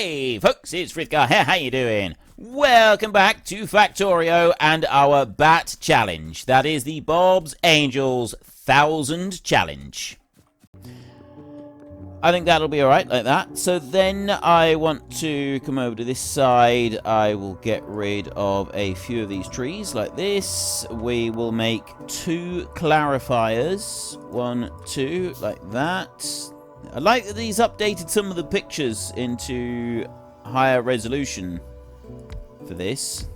Hey folks, it's Frithgar here, how you doing? Welcome back to Factorio and our Bat Challenge. That is the Bob's Angels 1000 Challenge. I think that'll be alright like that. So then I want to come over to this side. I will get rid of a few of these trees like this. We will make 2 clarifiers. 1, 2, like that. I like that these updated some of the pictures into higher resolution for this.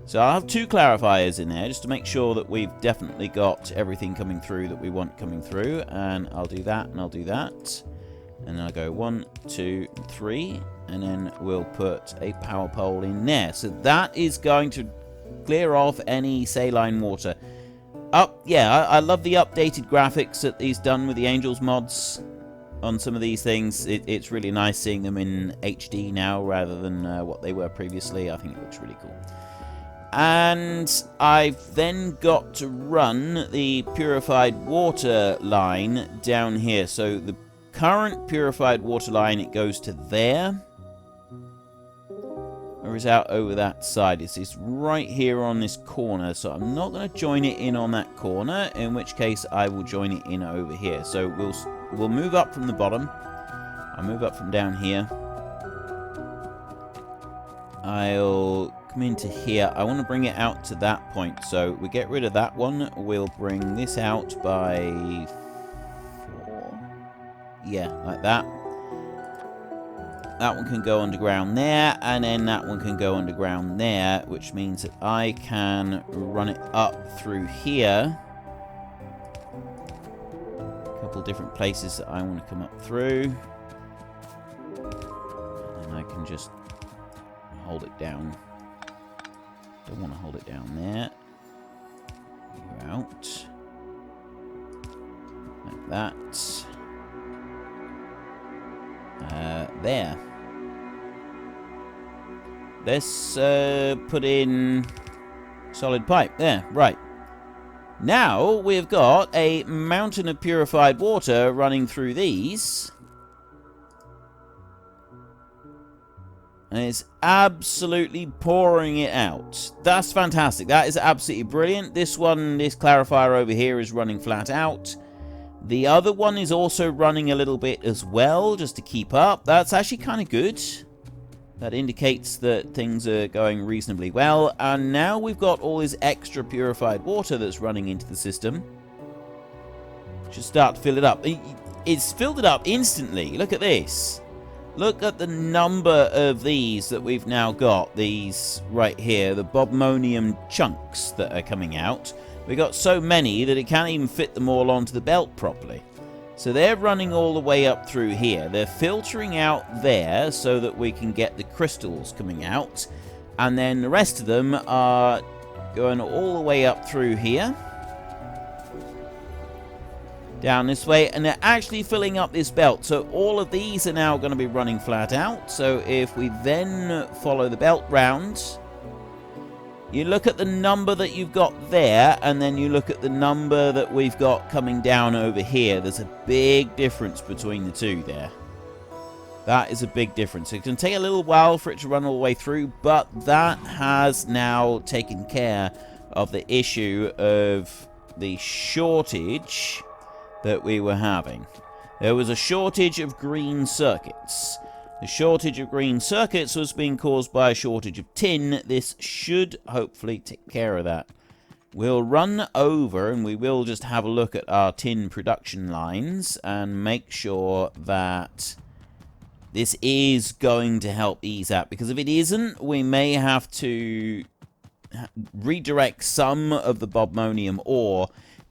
So I'll have 2 clarifiers in there just to make sure that we've definitely got everything coming through that we want coming through. And I'll do that and I'll do that. And then I'll go 1, 2, 3. And then we'll put a power pole in there. So that is going to clear off any saline water. Yeah, I love the updated graphics that he's done with the Angels mods on some of these things. It's really nice seeing them in HD now rather than what they were previously. I think it looks really cool. And I've then got to run the purified water line down here. So the current purified water line, it goes to there. Or is out over that side. It's right here on this corner. So I'm not going to join it in on that corner. In which case I will join it in over here. So we'll move up from the bottom. I'll move up from down here. I'll come into here. I want to bring it out to that point. So we get rid of that one. We'll bring this out by 4. Yeah, like that. That one can go underground there, and then that one can go underground there, which means that I can run it up through here. A couple different places that I want to come up through. And I can just hold it down. Don't want to hold it down there. You're out. Like that. There. Let's put in solid pipe. There, right. Now we've got a mountain of purified water running through these. And it's absolutely pouring it out. That's fantastic. That is absolutely brilliant. This one, this clarifier over here is running flat out. The other one is also running a little bit as well, just to keep up. That's actually kind of good. That indicates that things are going reasonably well. And now we've got all this extra purified water that's running into the system. Should start to fill it up. It's filled it up instantly. Look at this. Look at the number of these that we've now got. These right here, the bobmonium chunks that are coming out. We got so many that it can't even fit them all onto the belt properly. So they're running all the way up through here. They're filtering out there so that we can get the crystals coming out. And then the rest of them are going all the way up through here. Down this way. And they're actually filling up this belt. So all of these are now going to be running flat out. So if we then follow the belt round, you look at the number that you've got there, and then you look at the number that we've got coming down over here. There's a big difference between the two there. That is a big difference. It can take a little while for it to run all the way through, but that has now taken care of the issue of the shortage that we were having. There was a shortage of green circuits. The shortage of green circuits was being caused by a shortage of tin. This should hopefully take care of that. We'll run over and we will just have a look at our tin production lines and make sure that this is going to help ease that. Because if it isn't, we may have to redirect some of the bobmonium ore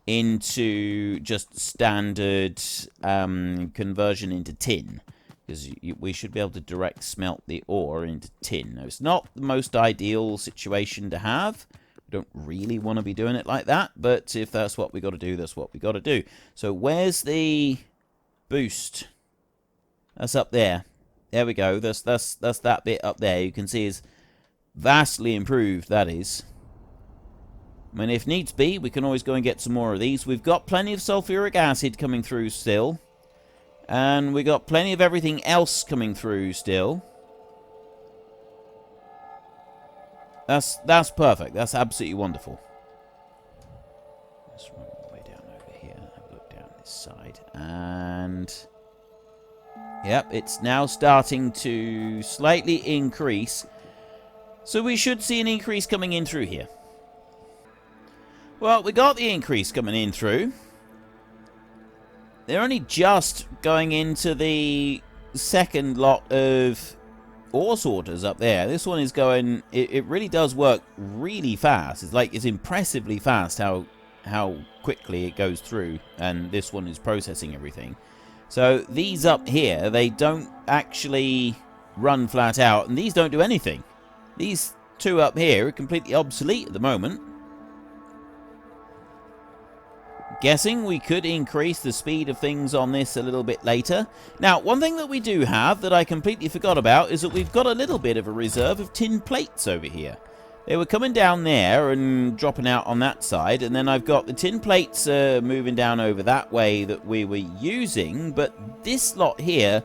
into just standard conversion into tin. Because we should be able to direct smelt the ore into tin. Now, it's not the most ideal situation to have. We don't really want to be doing it like that. But if that's what we got to do, that's what we got to do. So where's the boost? That's up there. There we go. That's that bit up there. You can see is vastly improved, that is. I mean, if needs be, we can always go and get some more of these. We've got plenty of sulfuric acid coming through still. And we got plenty of everything else coming through still. That's perfect. That's absolutely wonderful. Let's run all the way down over here. Have a look down this side. And... yep, it's now starting to slightly increase. So we should see an increase coming in through here. Well, we got the increase coming in through. They're only just going into the second lot of ore sorters up there. This one is going... it really does work really fast. It's like, it's impressively fast how quickly it goes through. And this one is processing everything. So these up here, they don't actually run flat out. And these don't do anything. These two up here are completely obsolete at the moment. Guessing we could increase the speed of things on this a little bit later. Now, one thing that we do have that I completely forgot about is that we've got a little bit of a reserve of tin plates over here. They were coming down there and dropping out on that side, and then I've got the tin plates moving down over that way that we were using, but this lot here,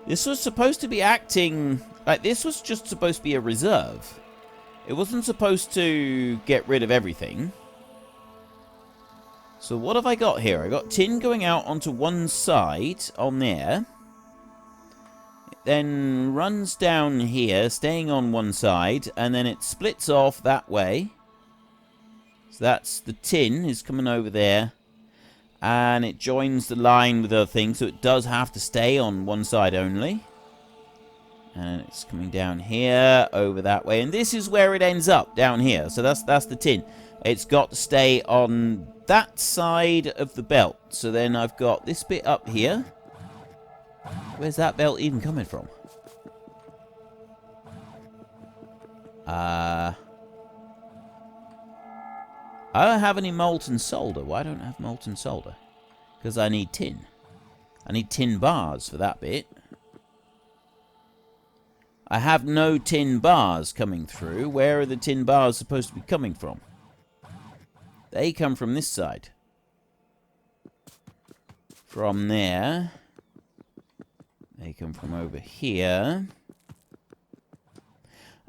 this was supposed to be acting... like, this was just supposed to be a reserve. It wasn't supposed to get rid of everything. So what have I got here? I got tin going out onto one side on there. It then runs down here, staying on one side, and then it splits off that way. So that's the tin is coming over there. And it joins the line with the other thing, so it does have to stay on one side only. And it's coming down here, over that way. And this is where it ends up, down here. So that's the tin. It's got to stay on that side of the belt. So then I've got this bit up here. Where's that belt even coming from? I don't have any molten solder. Why don't I have molten solder? Because I need tin. I need tin bars for that bit. I have no tin bars coming through. Where are the tin bars supposed to be coming from? They come from this side. From there. They come from over here.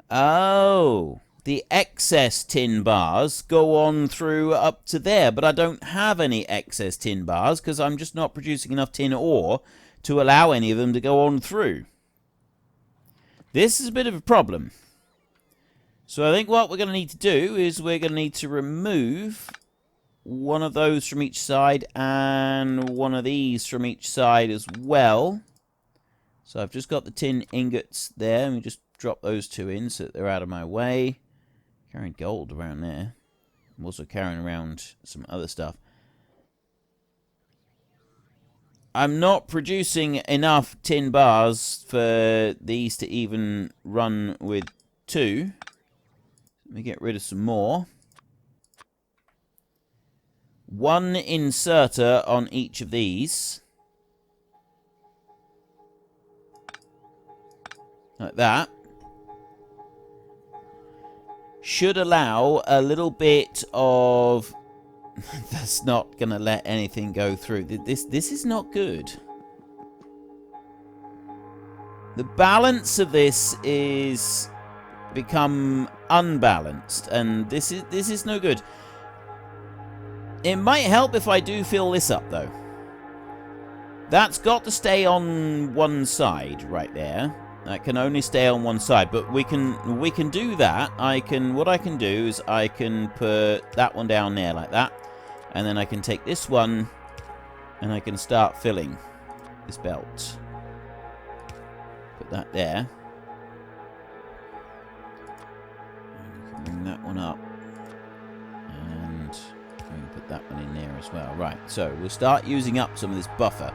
Oh, the excess tin bars go on through up to there, but I don't have any excess tin bars because I'm just not producing enough tin ore to allow any of them to go on through. This is a bit of a problem. So I think what we're going to need to do is we're going to need to remove one of those from each side and one of these from each side as well. So I've just got the tin ingots there, and we just drop those two in so that they're out of my way. Carrying gold around there. I'm also carrying around some other stuff. I'm not producing enough tin bars for these to even run with two. Let me get rid of some more. One inserter on each of these. Like that. Should allow a little bit of... That's not going to let anything go through. This is not good. The balance of this is become unbalanced, and this is no good. It might help if I do fill this up, though. That's got to stay on one side right there. That can only stay on one side, but we can do that. What I can do is I can put that one down there like that, and then I can take this one and I can start filling this belt. Put that there. And bring that one up, and we can put that one in there as well. Right, so we'll start using up some of this buffer.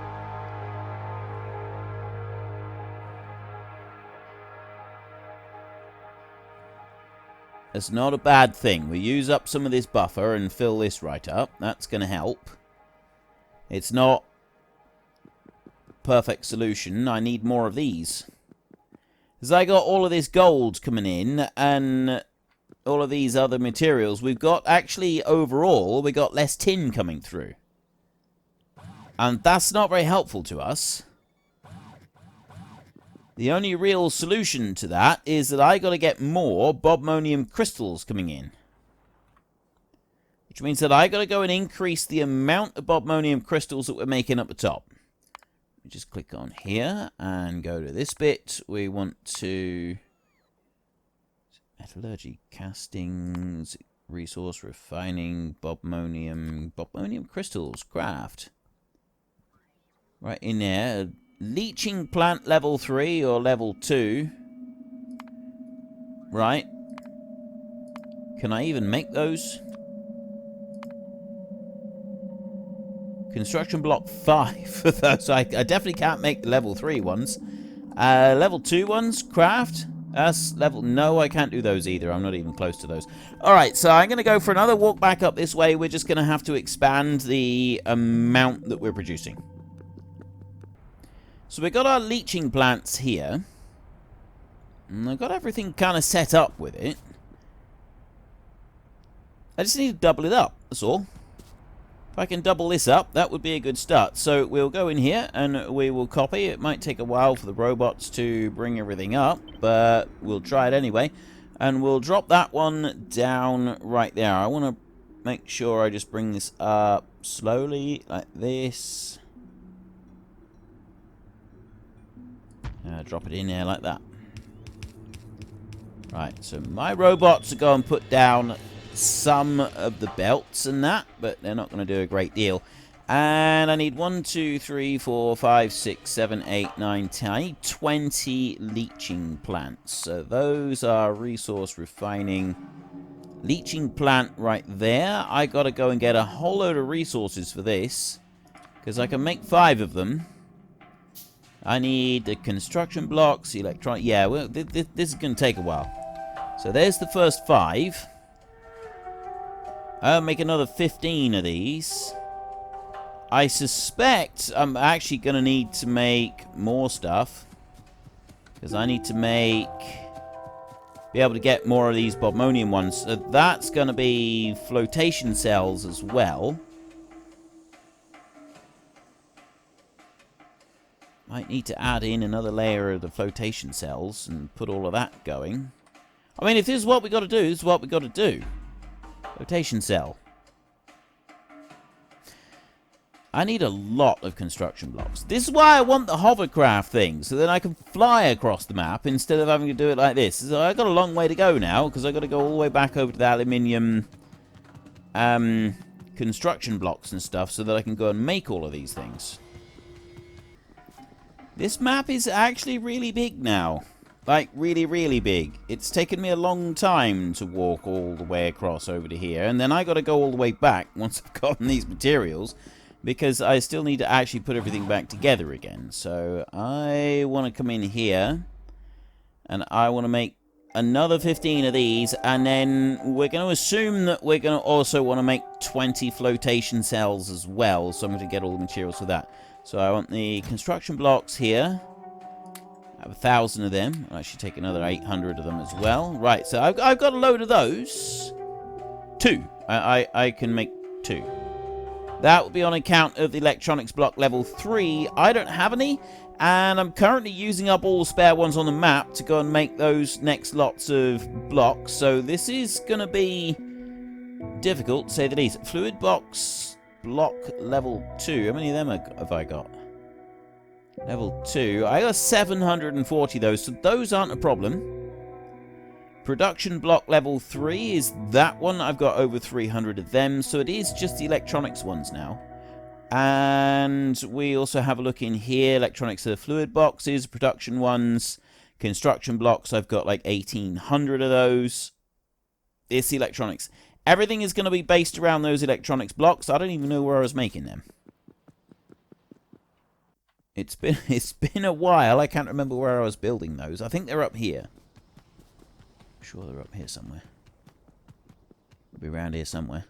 It's not a bad thing. We use up some of this buffer and fill this right up. That's going to help. It's not a perfect solution. I need more of these. Because I got all of this gold coming in and all of these other materials. We've got, actually, overall, we got less tin coming through. And that's not very helpful to us. The only real solution to that is that I got to get more bobmonium crystals coming in. Which means that I got to go and increase the amount of bobmonium crystals that we're making up the top. We just click on here and go to this bit. We want to... metallurgy, castings, resource refining, bobmonium crystals, craft. Right in there. Leaching plant level 3 or level 2. Right. Can I even make those? Construction block 5 for those. I definitely can't make the level 3 ones. Level 2 ones, craft. That's level... no, I can't do those either. I'm not even close to those. Alright, so I'm going to go for another walk back up this way. We're just going to have to expand the amount that we're producing. So we've got our leaching plants here. And I've got everything kind of set up with it. I just need to double it up, that's all. If I can double this up, that would be a good start. So we'll go in here and we will copy. It might take a while for the robots to bring everything up, but we'll try it anyway. And we'll drop that one down right there. I want to make sure I just bring this up slowly, like this. Drop it in there like that. Right, so my robots are going to put down some of the belts and that, but they're not going to do a great deal. And I need 1, 2, 3, 4, 5, 6, 7, 8, 9, 10. I need 20 leaching plants. So those are resource refining. Leaching plant right there. I got to go and get a whole load of resources for this, because I can make 5 of them. I need the construction blocks, electronic... yeah, well, this is going to take a while. So there's the first 5. I'll make another 15 of these. I suspect I'm actually going to need to make more stuff, because I need to be able to get more of these bobmonium ones. So that's going to be flotation cells as well. Might need to add in another layer of the flotation cells and put all of that going. I mean, if this is what we got to do, this is what we got to do. Flotation cell. I need a lot of construction blocks. This is why I want the hovercraft thing, so then I can fly across the map instead of having to do it like this. So I've got a long way to go now, because I've got to go all the way back over to the aluminium construction blocks and stuff, so that I can go and make all of these things. This map is actually really big now. Like, really, really big. It's taken me a long time to walk all the way across over to here. And then I got to go all the way back once I've gotten these materials, because I still need to actually put everything back together again. So I want to come in here, and I want to make another 15 of these. And then we're going to assume that we're going to also want to make 20 flotation cells as well. So I'm going to get all the materials for that. So I want the construction blocks here. I have 1,000 of them. I'll actually take another 800 of them as well. Right, so I've got a load of those. 2. I can make 2. That will be on account of the electronics block level 3. I don't have any, and I'm currently using up all the spare ones on the map to go and make those next lots of blocks. So this is going to be difficult, to say the least. Fluid box block level 2. How many of them have I got? Level 2. I got 740 of those, so those aren't a problem. Production block level 3 is that one. I've got over 300 of them, so it is just the electronics ones now. And we also have a look in here. Electronics are fluid boxes, production ones, construction blocks. I've got like 1,800 of those. It's the electronics. Everything is going to be based around those electronics blocks. I don't even know where I was making them. It's been a while. I can't remember where I was building those. I think they're up here. I'm sure they're up here somewhere. They'll be around here somewhere.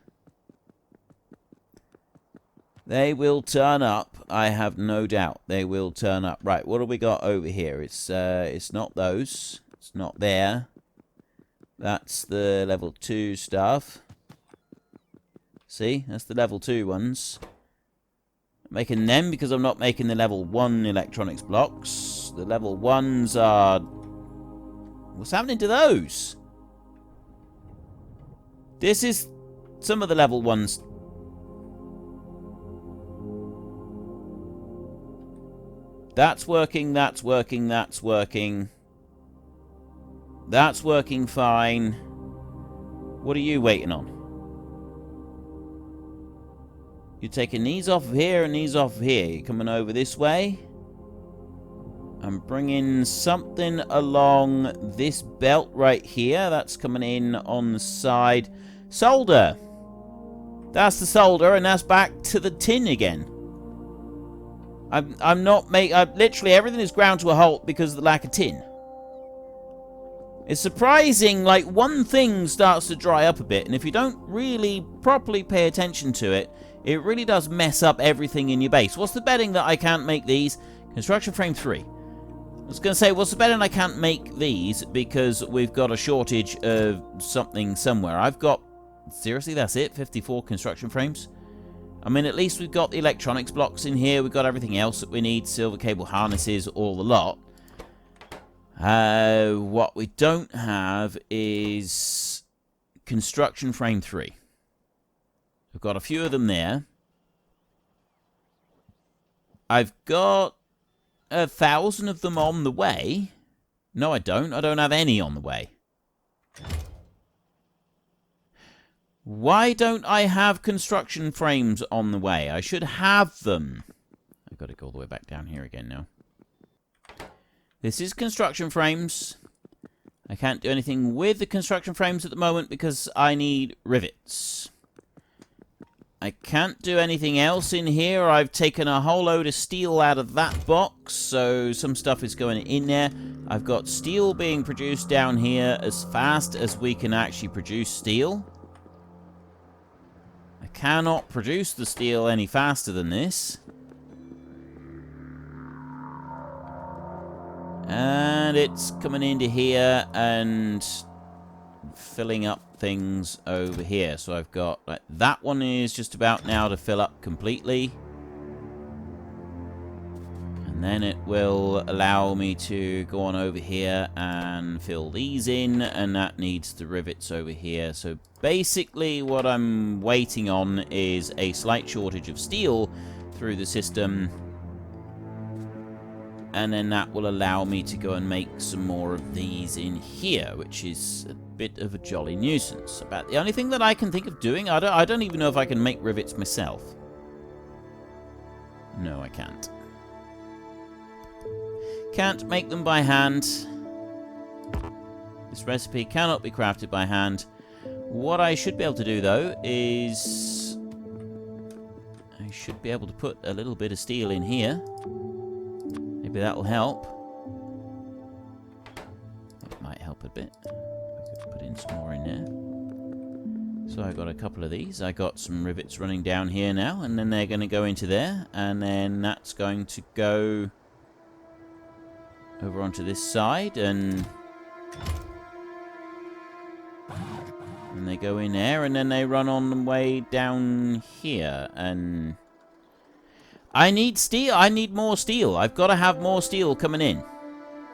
They will turn up. I have no doubt they will turn up. Right, what have we got over here? It's not those. It's not there. That's the level 2 stuff. See? That's the level 2 ones. Making them because I'm not making the level 1 electronics blocks. The level 1s are... What's happening to those? This is some of the level 1s. That's working, that's working, that's working. That's working fine. What are you waiting on? You're taking these off of here and these off of here. You're coming over this way. I'm bringing something along this belt right here. That's coming in on the side. Solder. That's the solder, and that's back to the tin again. I'm not literally everything is ground to a halt because of the lack of tin. It's surprising, like, one thing starts to dry up a bit, and if you don't really properly pay attention to it, it really does mess up everything in your base. What's the betting that I can't make these? Construction frame 3. I was going to say, what's the betting I can't make these because we've got a shortage of something somewhere. I've got, seriously, that's it? 54 construction frames? I mean, at least we've got the electronics blocks in here. We've got everything else that we need. Silver cable harnesses, all the lot. What we don't have is construction frame 3. We've got a few of them there. I've got 1,000 of them on the way. No, I don't. I don't have any on the way. Why don't I have construction frames on the way? I should have them. I've got to go all the way back down here again now. This is construction frames. I can't do anything with the construction frames at the moment because I need rivets. I can't do anything else in here. I've taken a whole load of steel out of that box, so some stuff is going in there. I've got steel being produced down here as fast as we can actually produce steel. I cannot produce the steel any faster than this. And it's coming into here and filling up things over here. So I've got, like, that one is just about now to fill up completely. And then it will allow me to go on over here and fill these in. And that needs the rivets over here. So basically what I'm waiting on is a slight shortage of steel through the system. And then that will allow me to go and make some more of these in here, which is a bit of a jolly nuisance. About the only thing that I can think of doing, I don't even know if I can make rivets myself. No, I can't. Can't make them by hand. This recipe cannot be crafted by hand. What I should be able to do, though, is I should be able to put a little bit of steel in here. Maybe that'll help. It might help a bit. I could put in some more in there. So I got a couple of these. I got some rivets running down here now, and then they're going to go into there, and then that's going to go over onto this side, and they go in there, and then they run on the way down here, and I need steel. I need more steel. I've got to have more steel coming in.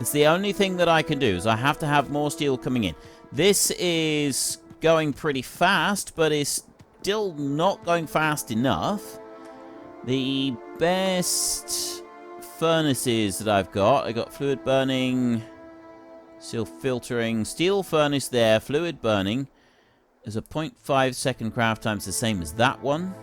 It's the only thing that I can do, is I have to have more steel coming in. This is going pretty fast, but it's still not going fast enough. The best furnaces that I've got fluid burning, steel filtering, steel furnace there, fluid burning. There's a 0.5 second craft time, the same as that one.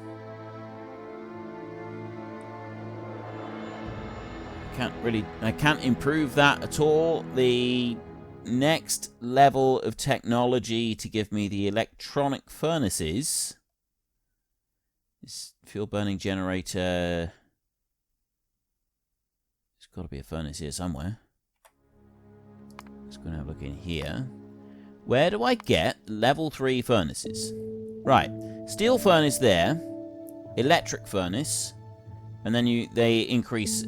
I can't improve that at all. The next level of technology to give me the electronic furnaces is fuel burning generator. There's got to be a furnace here somewhere. Let's go and have a look in here. Where do I get level 3 furnaces? Right, steel furnace there, electric furnace, and then they increase.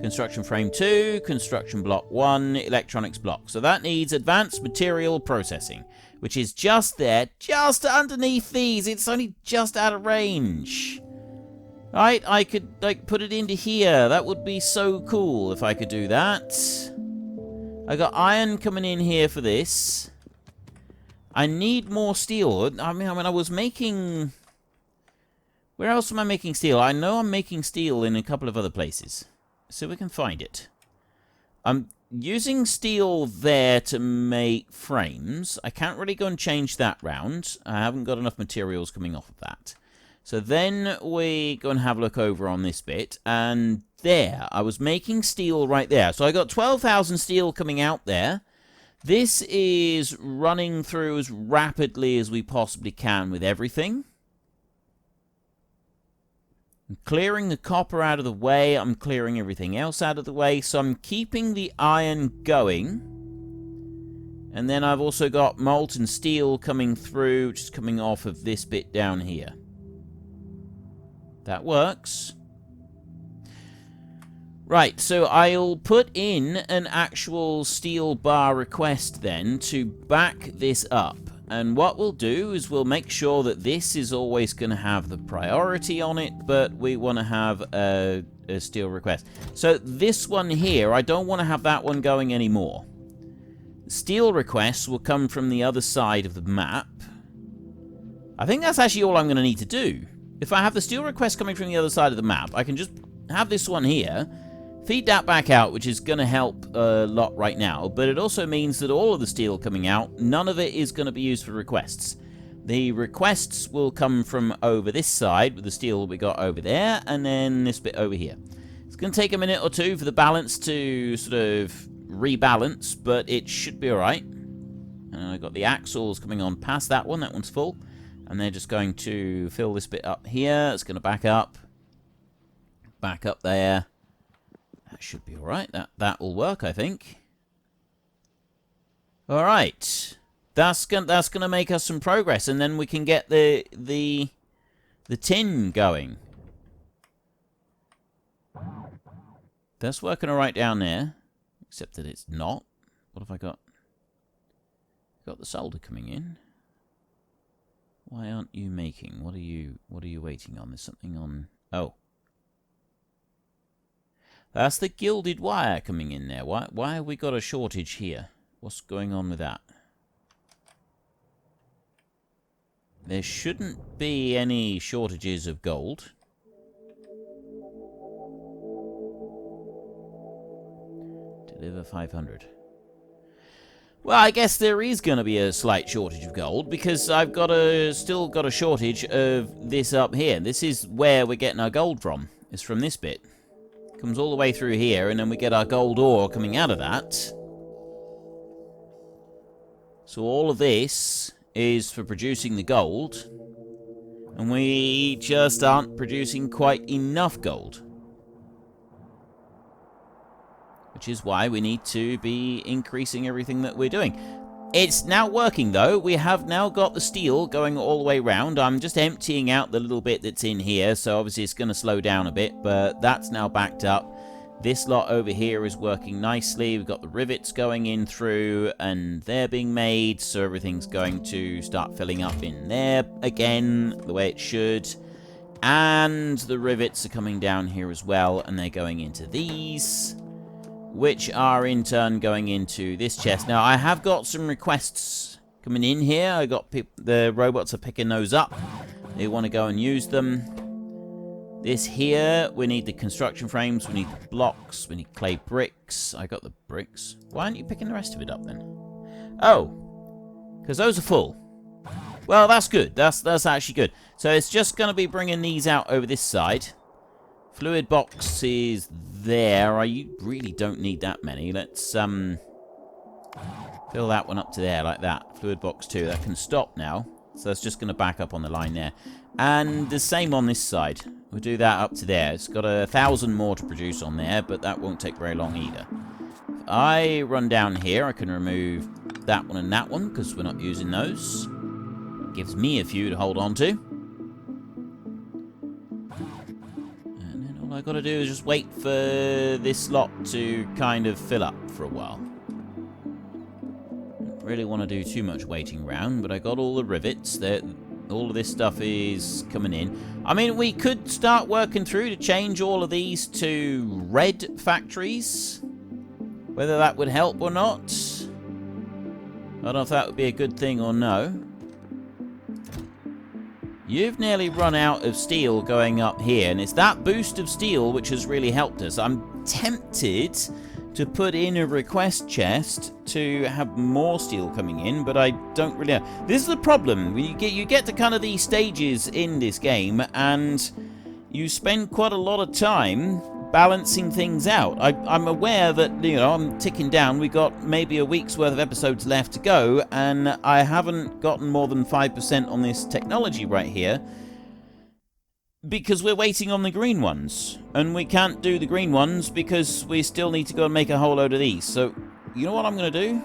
Construction frame 2, construction block 1, electronics block. So that needs advanced material processing, which is just there, just underneath these. It's only just out of range. Right, I could, like, put it into here. That would be so cool if I could do that. I got iron coming in here for this. I need more steel. I mean, I was making... Where else am I making steel? I know I'm making steel in a couple of other places. So we can find it. I'm using steel there to make frames. I can't really go and change that round. I haven't got enough materials coming off of that. So then we go and have a look over on this bit. And there, I was making steel right there. So I got 12,000 steel coming out there. This is running through as rapidly as we possibly can with everything. I'm clearing the copper out of the way. I'm clearing everything else out of the way. So I'm keeping the iron going. And then I've also got molten steel coming through, which is coming off of this bit down here. That works. Right, so I'll put in an actual steel bar request then to back this up. And what we'll do is we'll make sure that this is always going to have the priority on it, but we want to have a steel request. So this one here, I don't want to have that one going anymore. Steel requests will come from the other side of the map. I think that's actually all I'm going to need to do. If I have the steel request coming from the other side of the map, I can just have this one here, feed that back out, which is going to help a lot right now, but it also means that all of the steel coming out, none of it is going to be used for requests. The requests will come from over this side, with the steel we got over there, and then this bit over here. It's going to take a minute or two for the balance to sort of rebalance, but it should be alright. And I've got the axles coming on past that one's full. And they're just going to fill this bit up here. It's going to back up there. That should be alright. That will work, I think. Alright. That's gonna make us some progress, and then we can get the tin going. That's working alright down there. Except that it's not. What have I got? Got the solder coming in. Why aren't you making? What are you waiting on? There's something on... Oh. That's the gilded wire coming in there. Why have we got a shortage here? What's going on with that? There shouldn't be any shortages of gold. Deliver 500. Well, I guess there is going to be a slight shortage of gold, because I've still got a shortage of this up here. This is where we're getting our gold from. It's from this bit. Comes all the way through here, and then we get our gold ore coming out of that. So all of this is for producing the gold, and we just aren't producing quite enough gold. Which is why we need to be increasing everything that we're doing. It's now working, though. We have now got the steel going all the way around. I'm just emptying out the little bit that's in here, so obviously it's going to slow down a bit, but that's now backed up. This lot over here is working nicely. We've got the rivets going in through, and they're being made, so everything's going to start filling up in there again, the way it should. And the rivets are coming down here as well, and they're going into these, which are in turn going into this chest. Now, I have got some requests coming in here. I got the robots are picking those up. They want to go and use them. This here, we need the construction frames, we need the blocks, we need clay bricks. I got the bricks. Why aren't you picking the rest of it up then? Oh, because those are full. Well, that's good. That's actually good. So it's just going to be bringing these out over this side. Fluid box is there. You really don't need that many. Let's fill that one up to there like that. Fluid box 2. That can stop now. So that's just going to back up on the line there. And the same on this side. We'll do that up to there. It's got 1,000 more to produce on there, but that won't take very long either. If I run down here, I can remove that one and that one, because we're not using those. Gives me a few to hold on to. And then all I got to do is just wait for this slot to kind of fill up for a while. Don't really want to do too much waiting around, but I got all the rivets. All of this stuff is coming in. I mean, we could start working through to change all of these to red factories. Whether that would help or not. I don't know if that would be a good thing or no. You've nearly run out of steel going up here, and it's that boost of steel which has really helped us. I'm tempted to put in a request chest to have more steel coming in, but I don't really know. This is the problem. You get to kind of these stages in this game, and you spend quite a lot of time balancing things out. I'm aware that, you know, I'm ticking down. We got maybe a week's worth of episodes left to go, and I haven't gotten more than 5% on this technology right here because we're waiting on the green ones, and we can't do the green ones because we still need to go and make a whole load of these. So, you know what I'm going to do?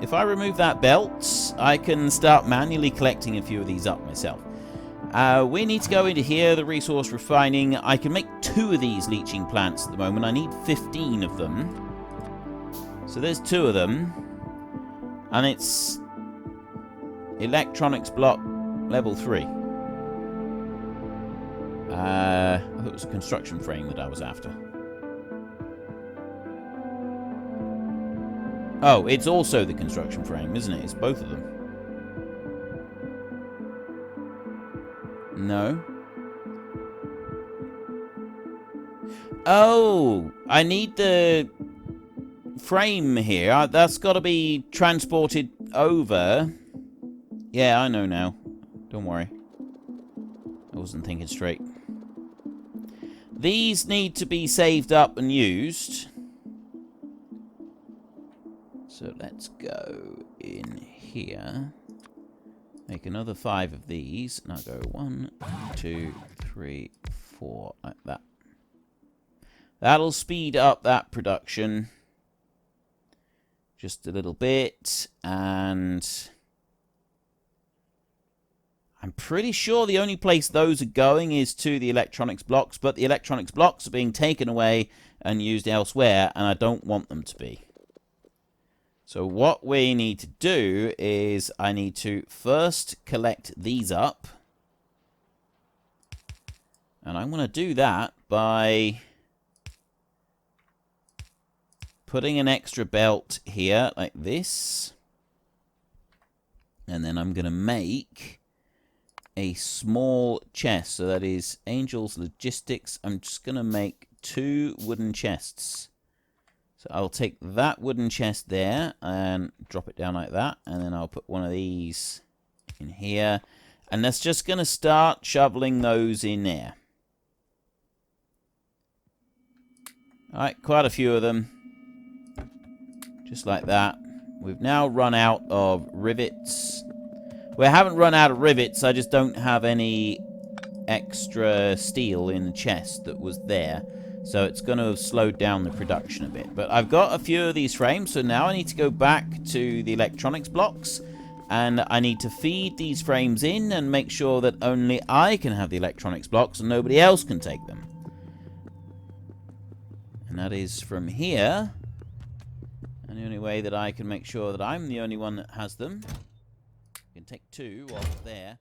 If I remove that belt, I can start manually collecting a few of these up myself. We need to go into here, the resource refining. I can make 2 of these leaching plants at the moment. I need 15 of them. So there's 2 of them. And it's electronics block level 3. I thought it was a construction frame that I was after. Oh, it's also the construction frame, isn't it? It's both of them. No. Oh, I need the frame here. That's got to be transported over. Yeah, I know now. Don't worry. I wasn't thinking straight. These need to be saved up and used. So let's go in here. Make another 5 of these. And I'll go 1, 2, 3, 4, like that. That'll speed up that production just a little bit. And I'm pretty sure the only place those are going is to the electronics blocks. But the electronics blocks are being taken away and used elsewhere. And I don't want them to be. So what we need to do is I need to first collect these up. And I'm going to do that by putting an extra belt here like this. And then I'm going to make a small chest. So that is Angel's Logistics. I'm just going to make 2 wooden chests. So I'll take that wooden chest there and drop it down like that. And then I'll put one of these in here. And that's just going to start shoveling those in there. Alright, quite a few of them. Just like that. We've now run out of rivets. We haven't run out of rivets. I just don't have any extra steel in the chest that was there. So it's going to have slowed down the production a bit. But I've got a few of these frames, so now I need to go back to the electronics blocks. And I need to feed these frames in and make sure that only I can have the electronics blocks and nobody else can take them. And that is from here. And the only way that I can make sure that I'm the only one that has them. I can take 2 off there.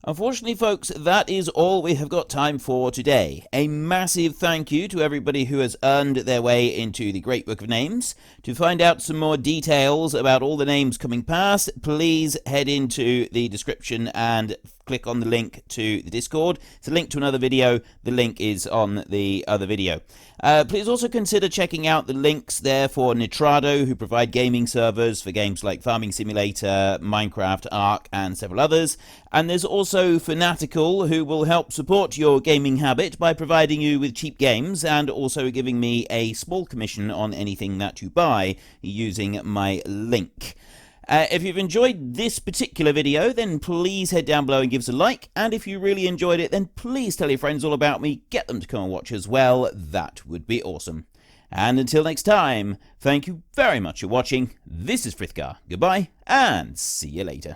Unfortunately, folks, that is all we have got time for today. A massive thank you to everybody who has earned their way into the Great Book of Names. To find out some more details about all the names coming past, please head into the description and click on the link to the Discord. It's a link to another video. The link is on the other video. Please also consider checking out the links there for Nitrado, who provide gaming servers for games like Farming Simulator, Minecraft, Ark, and several others. And there's also Fanatical, who will help support your gaming habit by providing you with cheap games and also giving me a small commission on anything that you buy using my link. If you've enjoyed this particular video, then please head down below and give us a like. And if you really enjoyed it, then please tell your friends all about me. Get them to come and watch as well. That would be awesome. And until next time, thank you very much for watching. This is Frithgar. Goodbye, and see you later.